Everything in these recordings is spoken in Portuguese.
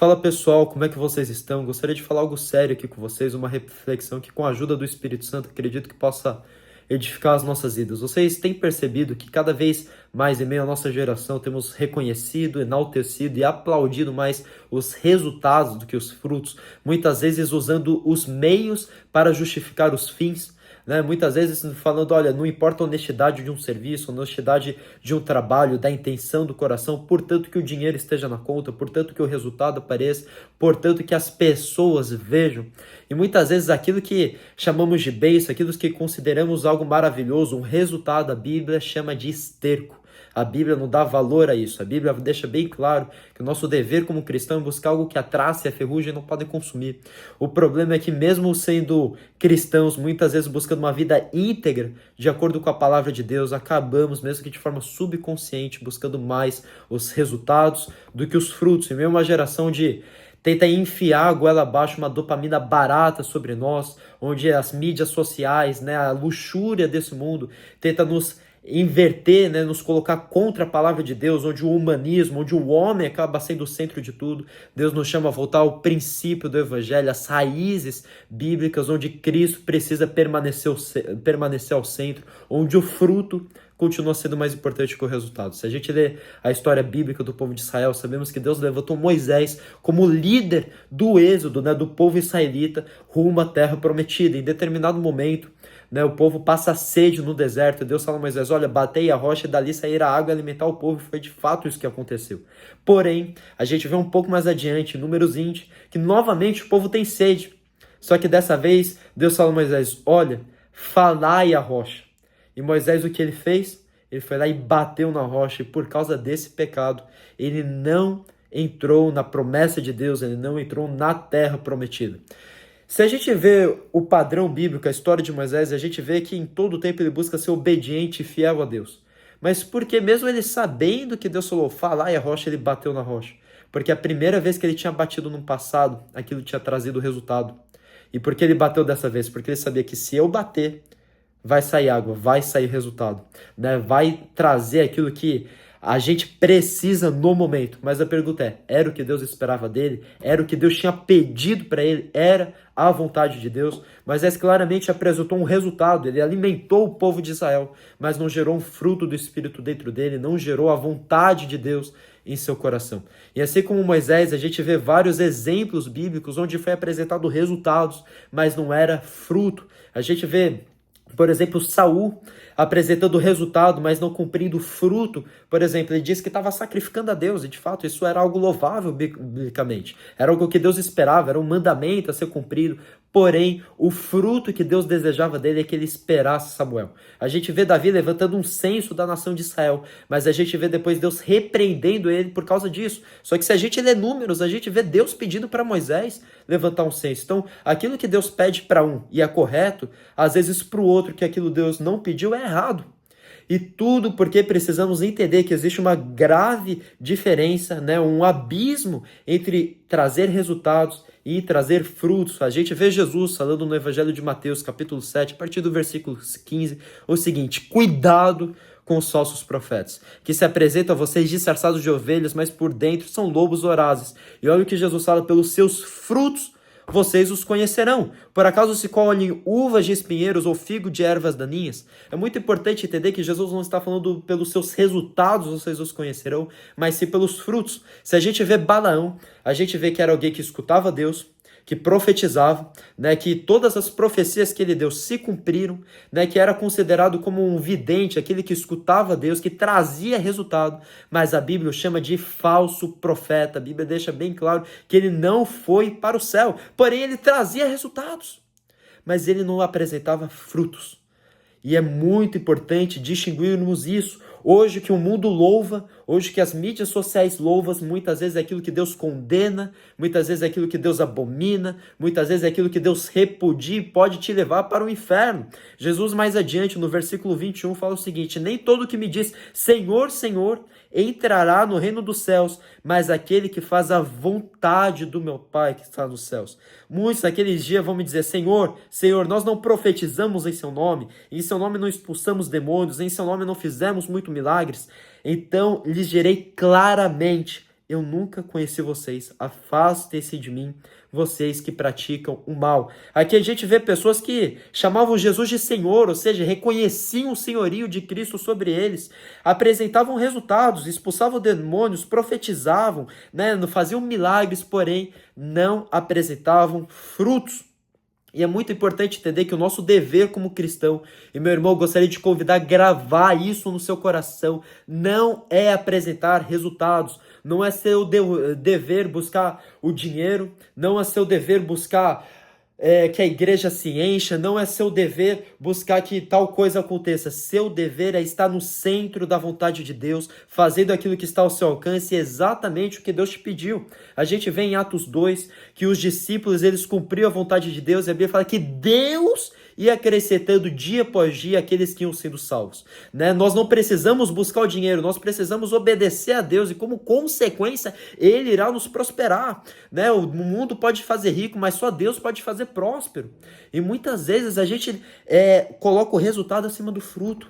Fala pessoal, como é que vocês estão? Gostaria de falar algo sério aqui com vocês, uma reflexão que com a ajuda do Espírito Santo acredito que possa edificar as nossas vidas. Vocês têm percebido que cada vez mais em meio à nossa geração temos reconhecido, enaltecido e aplaudido mais os resultados do que os frutos, muitas vezes usando os meios para justificar os fins, né? Muitas vezes falando, olha, não importa a honestidade de um serviço, a honestidade de um trabalho, da intenção do coração, portanto que o dinheiro esteja na conta, portanto que o resultado apareça, portanto que as pessoas vejam. E muitas vezes aquilo que chamamos de bênção, aquilo que consideramos algo maravilhoso, um resultado, a Bíblia chama de esterco. A Bíblia não dá valor a isso. A Bíblia deixa bem claro que o nosso dever como cristão é buscar algo que a traça e a ferrugem não podem consumir. O problema é que mesmo sendo cristãos, muitas vezes buscando uma vida íntegra, de acordo com a palavra de Deus, acabamos, mesmo que de forma subconsciente, buscando mais os resultados do que os frutos. E mesmo uma geração de tenta enfiar a goela abaixo uma dopamina barata sobre nós, onde as mídias sociais, né, a luxúria desse mundo, tenta nos inverter, né, nos colocar contra a palavra de Deus, onde o humanismo, onde o homem acaba sendo o centro de tudo. Deus nos chama a voltar ao princípio do evangelho, às raízes bíblicas, onde Cristo precisa permanecer ao centro, onde o fruto continua sendo mais importante que o resultado. Se a gente lê a história bíblica do povo de Israel, sabemos que Deus levantou Moisés como líder do êxodo, né, do povo israelita, rumo à terra prometida. Em determinado momento, né, o povo passa sede no deserto. Deus fala a Moisés, olha, batei a rocha e dali sairá a água e alimentar o povo. E foi de fato isso que aconteceu. Porém, a gente vê um pouco mais adiante, em Números 20, que novamente o povo tem sede. Só que dessa vez, Deus fala a Moisés, olha, falai a rocha. E Moisés, o que ele fez? Ele foi lá e bateu na rocha, e por causa desse pecado, ele não entrou na promessa de Deus, ele não entrou na terra prometida. Se a gente vê o padrão bíblico, a história de Moisés, a gente vê que em todo o tempo ele busca ser obediente e fiel a Deus. Mas porque mesmo ele sabendo que Deus falou, falar e a rocha, ele bateu na rocha. Porque a primeira vez que ele tinha batido no passado, aquilo tinha trazido resultado. E por que ele bateu dessa vez? Porque ele sabia que se eu bater, vai sair água, vai sair resultado, né? Vai trazer aquilo que a gente precisa no momento. Mas a pergunta é, era o que Deus esperava dele? Era o que Deus tinha pedido para ele? Era a vontade de Deus? Moisés claramente apresentou um resultado, ele alimentou o povo de Israel, mas não gerou um fruto do Espírito dentro dele, não gerou a vontade de Deus em seu coração. E assim como Moisés, a gente vê vários exemplos bíblicos onde foi apresentado resultados, mas não era fruto. A gente vê, por exemplo, Saul apresentando o resultado, mas não cumprindo o fruto. Por exemplo, ele disse que estava sacrificando a Deus, e de fato isso era algo louvável biblicamente. Era algo que Deus esperava, era um mandamento a ser cumprido. Porém, o fruto que Deus desejava dele é que ele esperasse Samuel. A gente vê Davi levantando um censo da nação de Israel, mas a gente vê depois Deus repreendendo ele por causa disso. Só que se a gente lê Números, a gente vê Deus pedindo para Moisés levantar um censo. Então, aquilo que Deus pede para um e é correto, às vezes para o outro que aquilo Deus não pediu é errado. E tudo porque precisamos entender que existe uma grave diferença, né, um abismo entre trazer resultados e trazer frutos. A gente vê Jesus falando no Evangelho de Mateus, capítulo 7, a partir do versículo 15, o seguinte: cuidado com os falsos profetas, que se apresentam a vocês disfarçados de ovelhas, mas por dentro são lobos vorazes. E olha o que Jesus fala, pelos seus frutos vocês os conhecerão. Por acaso se colhem uvas de espinheiros ou figo de ervas daninhas? É muito importante entender que Jesus não está falando pelos seus resultados vocês os conhecerão, mas sim pelos frutos. Se a gente vê Balaão, a gente vê que era alguém que escutava Deus, que profetizava, né, que todas as profecias que ele deu se cumpriram, né, que era considerado como um vidente, aquele que escutava Deus, que trazia resultado, mas a Bíblia o chama de falso profeta. A Bíblia deixa bem claro que ele não foi para o céu, porém ele trazia resultados, mas ele não apresentava frutos. E é muito importante distinguirmos isso. Hoje que o mundo louva, hoje que as mídias sociais louvam, muitas vezes é aquilo que Deus condena, muitas vezes é aquilo que Deus abomina, muitas vezes é aquilo que Deus repudia e pode te levar para o inferno. Jesus mais adiante, no versículo 21, fala o seguinte: nem todo que me diz Senhor, Senhor, entrará no reino dos céus, mas aquele que faz a vontade do meu Pai que está nos céus. Muitos naqueles dias vão me dizer: Senhor, Senhor, nós não profetizamos em seu nome, em seu nome não expulsamos demônios, em seu nome não fizemos muitos milagres. Então lhes direi claramente: eu nunca conheci vocês, afastem-se de mim, vocês que praticam o mal. Aqui a gente vê pessoas que chamavam Jesus de Senhor, ou seja, reconheciam o senhorio de Cristo sobre eles, apresentavam resultados, expulsavam demônios, profetizavam, né, faziam milagres, porém não apresentavam frutos. E é muito importante entender que o nosso dever como cristão, e meu irmão, eu gostaria de convidar a gravar isso no seu coração, não é apresentar resultados, não é seu dever buscar o dinheiro, não é seu dever buscar que a igreja se encha, não é seu dever buscar que tal coisa aconteça. Seu dever é estar no centro da vontade de Deus, fazendo aquilo que está ao seu alcance, exatamente o que Deus te pediu. A gente vê em Atos 2 que os discípulos, eles cumpriam a vontade de Deus, e a Bíblia fala que Deus ia acrescentando dia após dia aqueles que iam sendo salvos, né? Nós não precisamos buscar o dinheiro, nós precisamos obedecer a Deus, e como consequência, Ele irá nos prosperar, né? O mundo pode fazer rico, mas só Deus pode fazer próspero. E muitas vezes a gente coloca o resultado acima do fruto.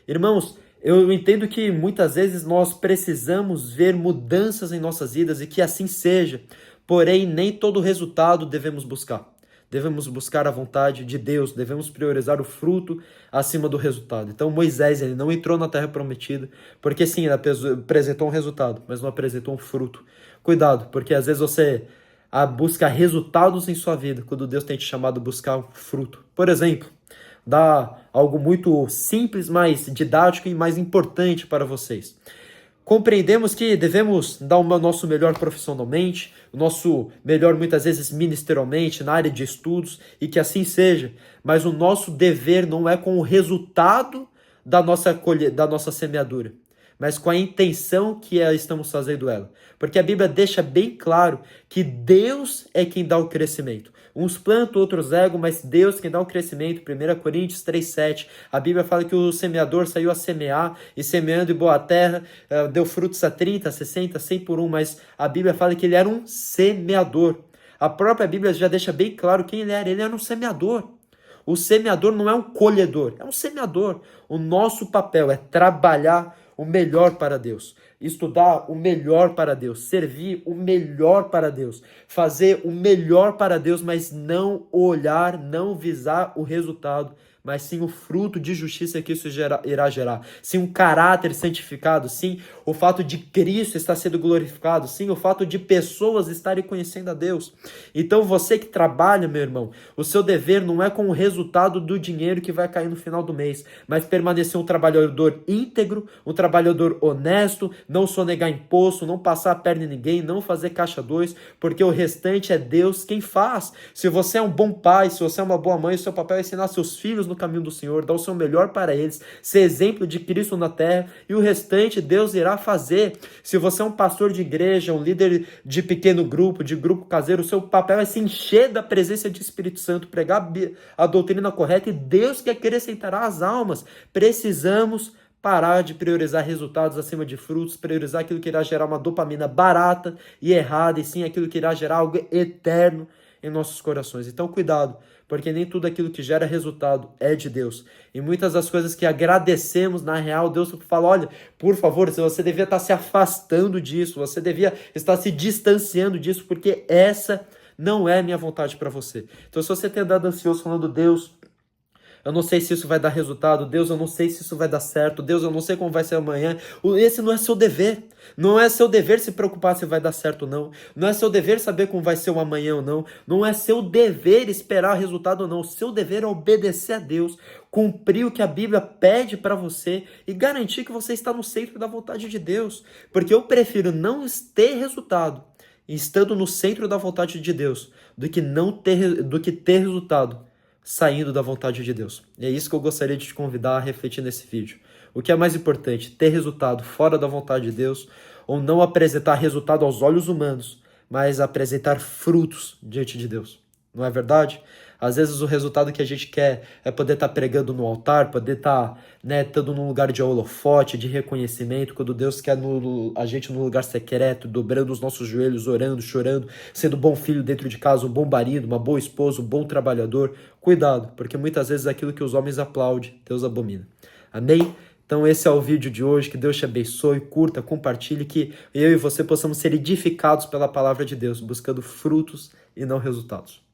Irmãos, eu entendo que muitas vezes nós precisamos ver mudanças em nossas vidas, e que assim seja, porém nem todo resultado devemos buscar. Devemos buscar a vontade de Deus, devemos priorizar o fruto acima do resultado. Então Moisés, ele não entrou na terra prometida, porque sim, ele apresentou um resultado, mas não apresentou um fruto. Cuidado, porque às vezes você busca resultados em sua vida, quando Deus tem te chamado a buscar um fruto. Por exemplo, dá algo muito simples, mas didático e mais importante para vocês. Compreendemos que devemos dar o nosso melhor profissionalmente, o nosso melhor muitas vezes ministerialmente, na área de estudos, e que assim seja. Mas o nosso dever não é com o resultado da nossa semeadura, mas com a intenção que estamos fazendo ela. Porque a Bíblia deixa bem claro que Deus é quem dá o crescimento. Uns plantam, outros regam, mas Deus quem dá o crescimento. 1 Coríntios 3,7. A Bíblia fala que o semeador saiu a semear, e semeando em boa terra, deu frutos a 30, 60, 100 por um, mas a Bíblia fala que ele era um semeador. A própria Bíblia já deixa bem claro quem ele era um semeador. O semeador não é um colhedor, é um semeador. O nosso papel é trabalhar o melhor para Deus, estudar o melhor para Deus, servir o melhor para Deus, fazer o melhor para Deus, mas não olhar, não visar o resultado, mas sim o fruto de justiça que isso irá gerar, sim um caráter santificado, sim o fato de Cristo estar sendo glorificado, sim o fato de pessoas estarem conhecendo a Deus. Então você que trabalha, meu irmão, o seu dever não é com o resultado do dinheiro que vai cair no final do mês, mas permanecer um trabalhador íntegro, um trabalhador honesto, não sonegar imposto, não passar a perna em ninguém, não fazer caixa 2, porque o restante é Deus quem faz. Se você é um bom pai, se você é uma boa mãe, o seu papel é ensinar seus filhos no caminho do Senhor, dar o seu melhor para eles, ser exemplo de Cristo na terra, e o restante Deus irá fazer. Se você é um pastor de igreja, um líder de pequeno grupo, de grupo caseiro, o seu papel é se encher da presença de Espírito Santo, pregar a doutrina correta, e Deus que acrescentará as almas. Precisamos parar de priorizar resultados acima de frutos, priorizar aquilo que irá gerar uma dopamina barata e errada, e sim aquilo que irá gerar algo eterno em nossos corações. Então cuidado, porque nem tudo aquilo que gera resultado é de Deus. E muitas das coisas que agradecemos, na real, Deus fala, olha, por favor, você devia estar se afastando disso, você devia estar se distanciando disso, porque essa não é a minha vontade para você. Então se você tem andado ansioso falando, Deus, eu não sei se isso vai dar resultado, Deus, eu não sei se isso vai dar certo, Deus, eu não sei como vai ser amanhã, esse não é seu dever. Não é seu dever se preocupar se vai dar certo ou não. Não é seu dever saber como vai ser o amanhã ou não. Não é seu dever esperar resultado ou não. O seu dever é obedecer a Deus, cumprir o que a Bíblia pede para você e garantir que você está no centro da vontade de Deus. Porque eu prefiro não ter resultado estando no centro da vontade de Deus do que ter resultado saindo da vontade de Deus. E é isso que eu gostaria de te convidar a refletir nesse vídeo. O que é mais importante, ter resultado fora da vontade de Deus, ou não apresentar resultado aos olhos humanos, mas apresentar frutos diante de Deus? Não é verdade? Às vezes o resultado que a gente quer é poder estar pregando no altar, poder estar estando num lugar de holofote, de reconhecimento, quando Deus quer a gente num lugar secreto, dobrando os nossos joelhos, orando, chorando, sendo bom filho dentro de casa, um bom marido, uma boa esposa, um bom trabalhador. Cuidado, porque muitas vezes aquilo que os homens aplaudem, Deus abomina. Amém? Então esse é o vídeo de hoje, que Deus te abençoe, curta, compartilhe, que eu e você possamos ser edificados pela palavra de Deus, buscando frutos e não resultados.